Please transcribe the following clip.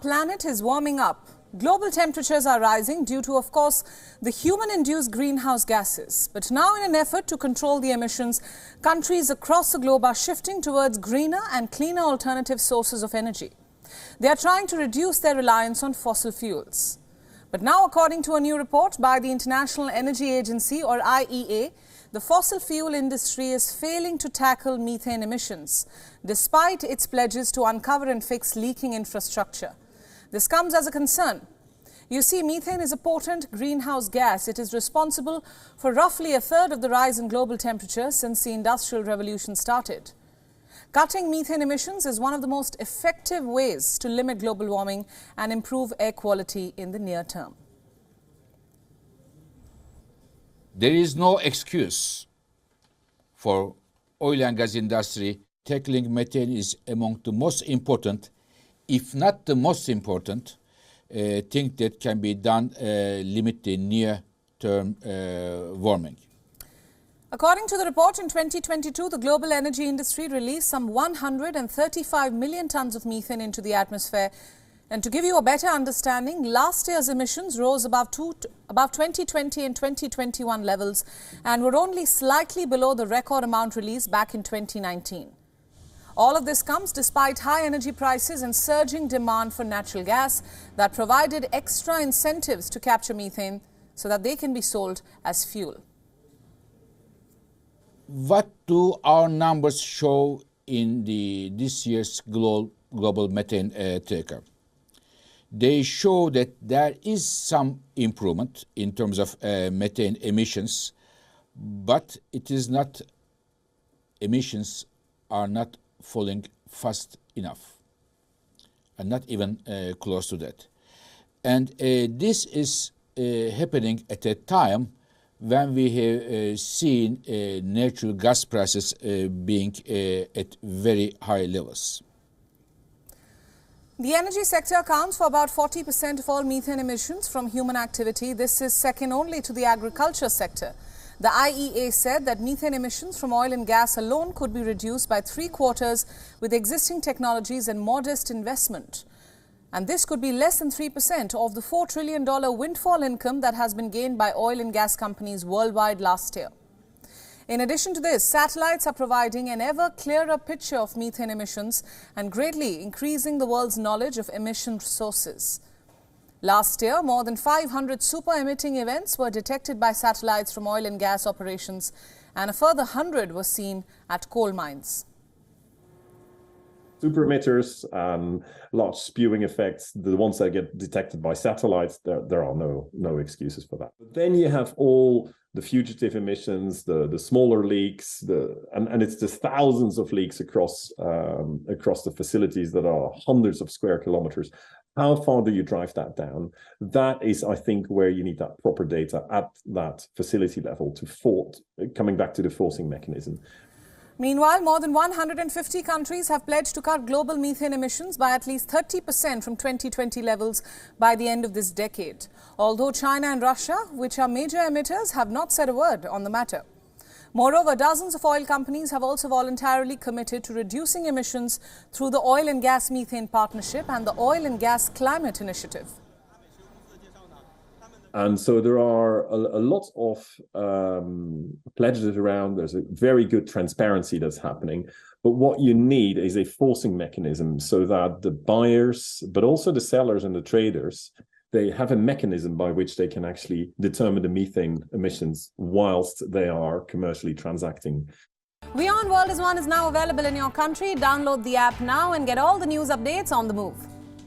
planet is warming up. Global temperatures are rising due to, of course, the human-induced greenhouse gases. But now, in an effort to control the emissions, countries across the globe are shifting towards greener and cleaner alternative sources of energy. They are trying to reduce their reliance on fossil fuels. But now, according to a new report by the International Energy Agency, or IEA, the fossil fuel industry is failing to tackle methane emissions, despite its pledges to uncover and fix leaking infrastructure. This comes as a concern. You see, methane is a potent greenhouse gas. It is responsible for roughly a third of the rise in global temperature since the Industrial Revolution started. Cutting methane emissions is one of the most effective ways to limit global warming and improve air quality in the near term. There is no excuse for oil and gas industry. Tackling methane is among the most important, if not the most important, thing that can be done limit the near-term warming. According to the report, in 2022, the global energy industry released some 135 million tons of methane into the atmosphere. And to give you a better understanding, last year's emissions rose above 2020 and 2021 levels and were only slightly below the record amount released back in 2019. All of this comes despite high energy prices and surging demand for natural gas that provided extra incentives to capture methane so that they can be sold as fuel. What do our numbers show in this year's global methane tracker? They show that there is some improvement in terms of methane emissions, but emissions are not falling fast enough, and not even close to that. And this is happening at a time when we have seen natural gas prices being at very high levels. The energy sector accounts for about 40% of all methane emissions from human activity. This is second only to the agriculture sector. The IEA said that methane emissions from oil and gas alone could be reduced by 3/4 with existing technologies and modest investment. And this could be less than 3% of the $4 trillion windfall income that has been gained by oil and gas companies worldwide last year. In addition to this, satellites are providing an ever clearer picture of methane emissions and greatly increasing the world's knowledge of emission sources. Last year, more than 500 super-emitting events were detected by satellites from oil and gas operations, and a further 100 were seen at coal mines. Super emitters, large spewing effects, the ones that get detected by satellites, there are no excuses for that. But then you have all the fugitive emissions, the smaller leaks, and it's just thousands of leaks across the facilities that are hundreds of square kilometers. How far do you drive that down? That is, I think, where you need that proper data at that facility level coming back to the forcing mechanism. Meanwhile, more than 150 countries have pledged to cut global methane emissions by at least 30% from 2020 levels by the end of this decade. Although China and Russia, which are major emitters, have not said a word on the matter. Moreover, dozens of oil companies have also voluntarily committed to reducing emissions through the Oil and Gas Methane Partnership and the Oil and Gas Climate Initiative. And so there are a lot of pledges around. There's a very good transparency that's happening. But what you need is a forcing mechanism so that the buyers, but also the sellers and the traders, they have a mechanism by which they can actually determine the methane emissions whilst they are commercially transacting. WION World is now available in your country. Download the app now and get all the news updates on the move.